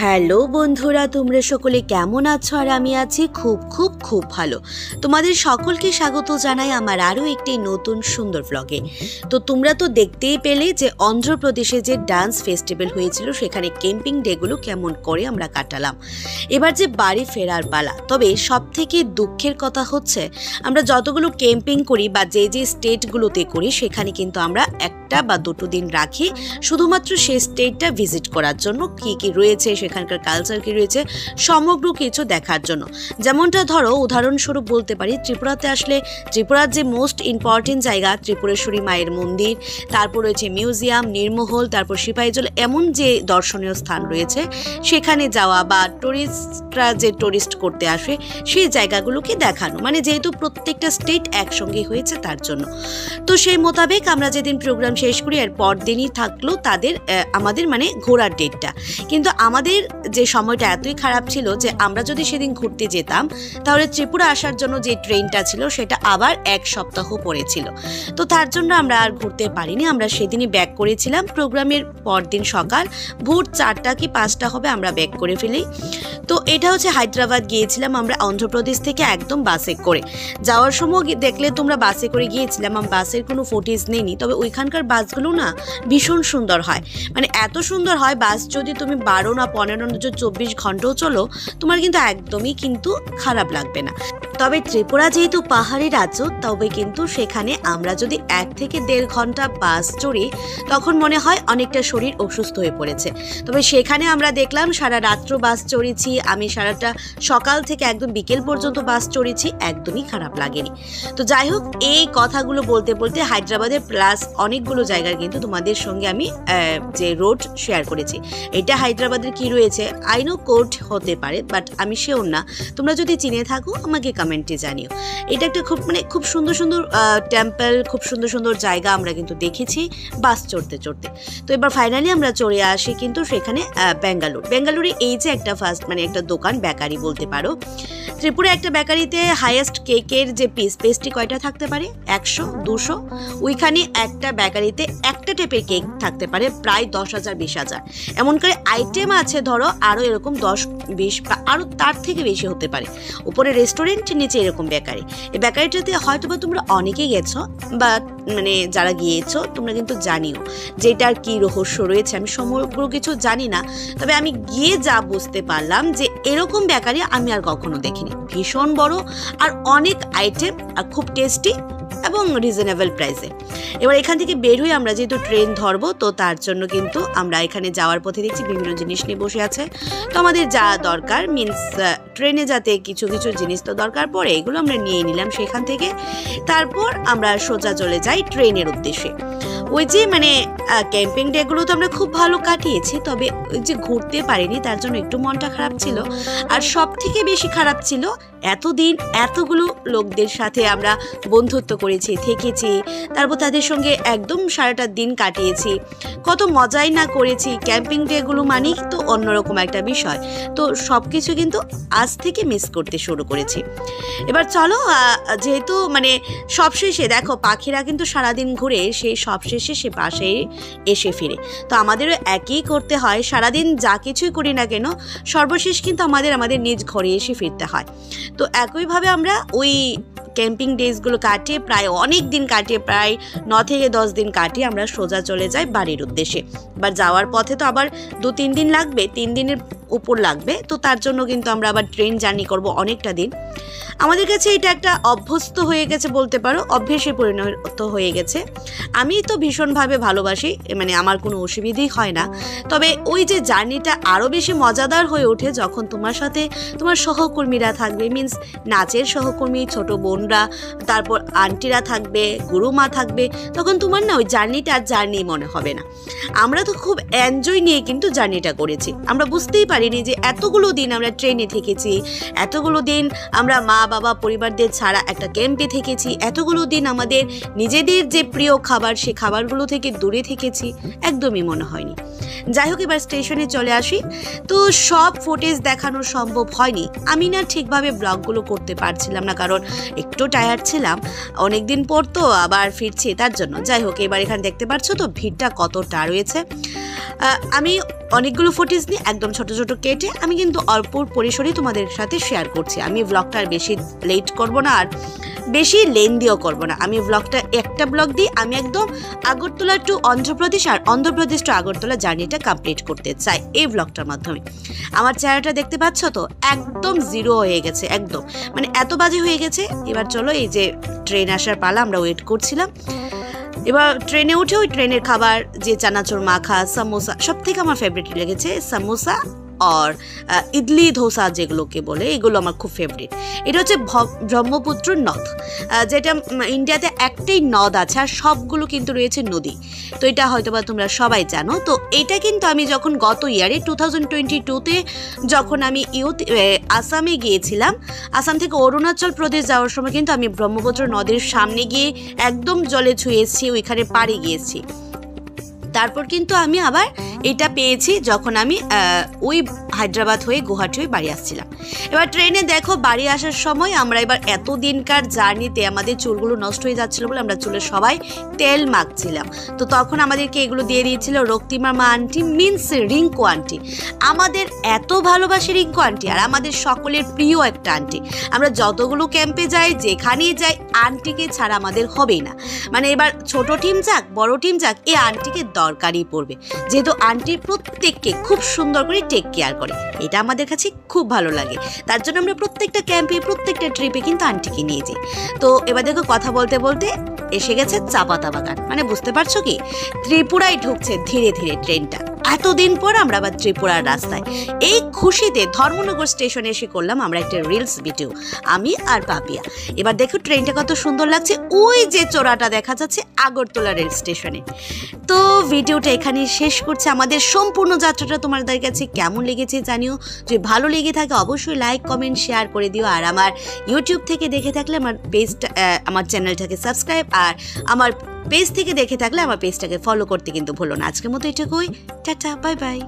Hello বন্ধুরা, তোমরা সকলে কেমন আছো? আর আমি আছি খুব খুব খুব ভালো। তোমাদের সকলকে স্বাগত জানাই আমার আরও একটি নতুন সুন্দর ব্লগে। তো তোমরা তো দেখতেই পেলে যে অন্ধ্রপ্রদেশে যে ডান্স ফেস্টিভ্যাল হয়েছিল সেখানে ক্যাম্পিং ডেগুলো কেমন করে আমরা কাটালাম। এবার যে বাড়ি ফেরার পালা। তবে সব থেকে দুঃখের কথা হচ্ছে আমরা যতগুলো ক্যাম্পিং করি বা যে যে স্টেটগুলোতে করি সেখানে কিন্তু আমরা একটা বা দুটো দিন রাখি শুধুমাত্র সেই স্টেটটা ভিজিট করার জন্য, কি কি রয়েছে সেখানকার কালচার কি রয়েছে সমগ্র কিছু দেখার জন্য। যেমনটা ধরো উদাহরণস্বরূপ বলতে পারি, ত্রিপুরাতে আসলে ত্রিপুরার যে মোস্ট ইম্পর্টেন্ট জায়গা ত্রিপুরেশ্বরী মায়ের মন্দির, তারপর রয়েছে মিউজিয়াম, নির্মহল, তারপর সিপাহীজল, এমন যে দর্শনীয় স্থান রয়েছে সেখানে যাওয়া বা টুরিস্টরা যে টুরিস্ট করতে আসে সেই জায়গাগুলোকে দেখানো, মানে যেহেতু প্রত্যেকটা স্টেট একসঙ্গে হয়েছে তার জন্য। তো সেই মোতাবেক আমরা যেদিন প্রোগ্রাম শেষ করি এর পর দিনই থাকলো আমাদের মানে ঘোরার ডেটটা। কিন্তু আমাদের যে সময়টা এতই খারাপ ছিল যে আমরা যদি সেদিন ঘুরতে যেতাম তাহলে ত্রিপুরা আসার জন্য যে ট্রেনটা ছিল সেটা আবার এক সপ্তাহ পড়েছিল। তো তার জন্য আমরা আর ঘুরতে পারিনি। আমরা সেদিনই ব্যাক করেছিলাম। প্রোগ্রামের পরদিন সকাল ভোর 4টা কি 5টা হবে আমরা ব্যাক করে ফেলি। তো এটা হচ্ছে হায়দ্রাবাদ গিয়েছিলাম আমরা অন্ধ্রপ্রদেশ থেকে একদম বাসে করে। যাওয়ার সময় দেখলে তোমরা বাসে করে গিয়েছিলাম, আমি বাসের কোনো ফুটেজ নেইনি, তবে ওইখানকার বাসগুলো না ভীষণ সুন্দর হয়, মানে এত সুন্দর হয় বাস যদি তুমি 12 না 15 না 24 ঘন্টাও চলো তোমার কিন্তু একদমই কিন্তু খারাপ লাগবে না। তবে ত্রিপুরা যেহেতু পাহাড়ি রাজ্য, তবে কিন্তু সেখানে আমরা যদি 1 থেকে 1.5 ঘন্টা বাস চড়ি তখন মনে হয় অনেকটা শরীর অসুস্থ হয়ে পড়েছে। তবে সেখানে আমরা দেখলাম সারা রাত্র বাস চড়েছি, আমি সারাটা সকাল থেকে একদম বিকেল পর্যন্ত বাস চড়েছি, একদমই খারাপ লাগেনি। তো যাই হোক, এই কথাগুলো বলতে বলতে হায়দ্রাবাদের প্লাস অনেকগুলো জায়গার কিন্তু তোমাদের সঙ্গে আমি যে রোড শেয়ার করেছি। এটা হায়দ্রাবাদের কি রয়েছে আইনো কোর্ট হতে পারে, বাট আমি শিওর না। তোমরা যদি চিনে থাকো আমাকে কমেন্টে জানিও। এটা একটা খুব সুন্দর সুন্দর টেম্পল, খুব সুন্দর সুন্দর জায়গা আমরা কিন্তু দেখেছি বাস চড়তে চড়তে। তো এবার ফাইনালি আমরা চলে আসি কিন্তু সেখানে বেঙ্গালুরু। এই যে একটা ফার্স্ট মানে একটা দোকান, বেকারি বলতে পারো। ত্রিপুরা একটা বেকারিতে হাইয়েস্ট কেকের যে পেস্ট্রি কয়টা থাকতে পারে 100 200, ওইখানে একটা বেকারিতে একটা টাইপের কেক থাকতে পারে প্রায় 10,000 20,000। এমন করে আইটেম আছে ধরো আরও এরকম 10-20 বা আরও তার থেকে বেশি হতে পারে। উপরে রেস্টুরেন্ট, নিচে এরকম বেকারি। এই বেকারিটাতে হয়তো বা তোমরা অনেকেই গেছো বা মানে যারা গিয়েছো তোমরা কিন্তু জানিও যে এটার কি রহস্য রয়েছে। আমি সমগ্র কিছু জানি না, তবে আমি গিয়ে যা বুঝতে পারলাম যে এরকম বেকারি আমি আর কখনো দেখিনি। ভীষণ বড় আর অনেক আইটেম আর খুব টেস্টি এবং রিজনেবল প্রাইসে। এবার এখান থেকে বের হয়ে আমরা যেহেতু ট্রেন ধরবো, তো তার জন্য কিন্তু আমরা এখানে যাওয়ার পথে দেখছি বিভিন্ন জিনিস নিয়ে বসে আছে। তো আমাদের যা দরকার মিন্স ট্রেনে যাতে কিছু কিছু জিনিস তো দরকার পড়ে, এগুলো আমরা নিয়ে নিলাম সেখান থেকে। তারপর আমরা সোজা চলে যাই ট্রেনের উদ্দেশ্যে। ওই যে মানে ক্যাম্পিং ডেগুলো তো আমরা খুব ভালো কাটিয়েছি, তবে ওই যে ঘুরতে পারিনি তার জন্য একটু মনটা খারাপ ছিল। আর সব থেকে বেশি খারাপ ছিল এতদিন এতগুলো লোকদের সাথে আমরা বন্ধুত্ব করেছি, থেকেছি, তারপর তাদের সঙ্গে একদম সারাটা দিন কাটিয়েছি, কত মজাই না করেছি। ক্যাম্পিং ডেগুলো মানেই তো অন্যরকম একটা বিষয়। তো সব কিছু কিন্তু আজ থেকে মিস করতে শুরু করেছি। এবার চলো, যেহেতু মানে সবশেষে দেখো পাখিরা কিন্তু সারাদিন ঘুরে সেই সবশেষে সে পাশে এসে ফিরে। তো আমাদেরও একই করতে হয়, সারাদিন যা কিছুই করি না কেন সর্বশেষ কিন্তু আমাদের নিজ ঘরে এসে ফিরতে হয়। তো একইভাবে আমরা ওই ক্যাম্পিং ডেজগুলো কাটিয়ে প্রায় অনেক দিন কাটিয়ে প্রায় 9 থেকে 10 দিন কাটিয়ে আমরা সোজা চলে যাই বাড়ির উদ্দেশ্যে। এবার যাওয়ার পথে তো আবার 2-3 দিন লাগবে, 3 দিনের উপর লাগবে। তো তার জন্য কিন্তু আমরা আবার ট্রেন জার্নি করব অনেকটা দিন। আমাদের কাছে এটা একটা অভ্যস্ত হয়ে গেছে বলতে পারো, অভ্যেসে পরিণত হয়ে গেছে। আমি তো ভীষণভাবে ভালোবাসি, মানে আমার কোনো অসুবিধাই হয় না। তবে ওই যে জার্নিটা আরও বেশি মজাদার হয়ে ওঠে যখন তোমার সাথে তোমার সহকর্মীরা থাকবে, মিন্স নাচের সহকর্মী, ছোট বোনরা, তারপর আন্টিরা থাকবে, গুরুমা থাকবে, তখন তোমার না ওই জার্নিটা আর জার্নি মনে হবে না। আমরা তো খুব এনজয় নিয়ে কিন্তু জার্নিটা করেছি। আমরা বুঝতেই পারিনি যে এতগুলো দিন আমরা ট্রেনে থেকেছি, এতগুলো দিন আমরা মা বাবা পরিবারদের ছাড়া একটা ক্যাম্পে থেকেছি, এতগুলো দিন আমাদের নিজেদের যে প্রিয় খাবার সে খাবারগুলো থেকে দূরে থেকেছি, একদমই মনে হয়নি। যাই হোক, এবার স্টেশনে চলে আসি। তো সব ফুটেজ দেখানো সম্ভব হয়নি, আমি না ঠিকভাবে ব্লগগুলো করতে পারছিলাম না, কারণ একটু টায়ার্ড ছিলাম, অনেকদিন পর তো আবার ফিরছি তার জন্য। যাই হোক, এবার এখানে দেখতে পাচ্ছ তো ভিড়টা কতটা রয়েছে। আমি অনেকগুলো ফুটেজ নিয়ে একদম ছোট ছোট কেটে আমি কিন্তু অল্প পরিসরেই তোমাদের সাথে শেয়ার করছি। আমি ব্লগটা আর বেশি লেট করব না, আর বেশি লেন্দিও করব না। আমি ব্লগটা একটা ব্লগ দিয়ে আমি একদম আগরতলা টু অন্ধ্রপ্রদেশ আর অন্ধ্রপ্রদেশ টু আগরতলা জার্নিটা কমপ্লিট করতে চাই এই ব্লগটার মাধ্যমে। আমার চেহারাটা দেখতে পাচ্ছ তো, একদম জিরো হয়ে গেছে, একদম মানে এত বাজে হয়ে গেছে। এবার চলো, এই যে ট্রেন আসার পালা, আমরা ওয়েট করছিলাম। এবার ট্রেনে উঠে ওই ট্রেনের খাবার যে চানাচুর মাখা, সামোসা, সব থেকে আমার ফেভারিট লেগেছে সামোসা আর ইডলি ধোসা যেগুলোকে বলে, এগুলো আমার খুব ফেভারিট। এটা হচ্ছে ব্রহ্মপুত্র নদ, যেটা ইন্ডিয়াতে একটাই নদ আছে আর সবগুলো কিন্তু রয়েছে নদী। তো এটা হয়তো বা তোমরা সবাই জানো। তো এটা কিন্তু আমি যখন গত ইয়ারে 2022-তে যখন আমি আসামে গিয়েছিলাম, আসাম থেকে অরুণাচল প্রদেশ যাওয়ার সময় কিন্তু আমি ব্রহ্মপুত্র নদের সামনে গিয়ে একদম জলে ছুঁয়েছি, ওইখানে পাড়ে গিয়েছি। তারপর কিন্তু আমি আবার এটা পেয়েছি যখন আমি ওই হায়দ্রাবাদ হয়ে গুয়াহাটি হয়ে বাড়ি আসছিলাম। এবার ট্রেনে দেখো বাড়ি আসার সময় আমরা এবার এত দিনকার জার্নিতে আমাদের চুলগুলো নষ্ট হয়ে যাচ্ছিলো বলে আমরা চুলে সবাই তেল মাখছিলাম। তো তখন আমাদেরকে এগুলো দিয়ে দিয়েছিল রক্তিমার মা আন্টি, মিন্স রিঙ্কু আন্টি। আমাদের এত ভালোবাসে রিঙ্কু আন্টি, আর আমাদের সকলের প্রিয় একটা আন্টি। আমরা যতগুলো ক্যাম্পে যাই, যেখানেই যাই, আন্টিকে ছাড়া আমাদের হবেই না। মানে এবার ছোট টিম যাক বড় টিম যাক, এই আন্টিকে দরকারই পড়বে, যেহেতু আন্টি প্রত্যেককে খুব সুন্দর করে টেক কেয়ার করে। এটা আমাদের কাছে খুব ভালো লাগে, তার জন্য আমরা প্রত্যেকটা ক্যাম্পে প্রত্যেকটা ট্রিপে কিন্তু আন্টিকে নিয়ে যাই। তো এবার দেখো কথা বলতে বলতে এসে গেছে চা পাতা বাগান, মানে বুঝতে পারছো কি, ত্রিপুরায় ঢুকছে ধীরে ধীরে ট্রেনটা। এতদিন পর আমরা আবার ত্রিপুরার রাস্তায়। এই খুশিতে ধর্মনগর স্টেশনে এসে করলাম আমরা একটা রিলস ভিডিও, আমি আর পাপিয়া। এবার দেখো ট্রেনটা কত সুন্দর লাগছে, ওই যে চোরাটা দেখা যাচ্ছে আগরতলা রেল স্টেশনে। তো ভিডিওটা এখানে শেষ করছে। আমাদের সম্পূর্ণ যাত্রাটা তোমাদের কাছে কেমন লেগেছে জানিও। যদি ভালো লেগে থাকে অবশ্যই লাইক কমেন্ট শেয়ার করে দিও। আর আমার ইউটিউব থেকে দেখে থাকলে আমার পেজটা, আমার চ্যানেলটাকে সাবস্ক্রাইব, আর আমার পেজ থেকে দেখে থাকলে আমার পেজটাকে ফলো করতে কিন্তু ভুলো না। আজকের মতো এটুকুই, টাটা, বাই বাই।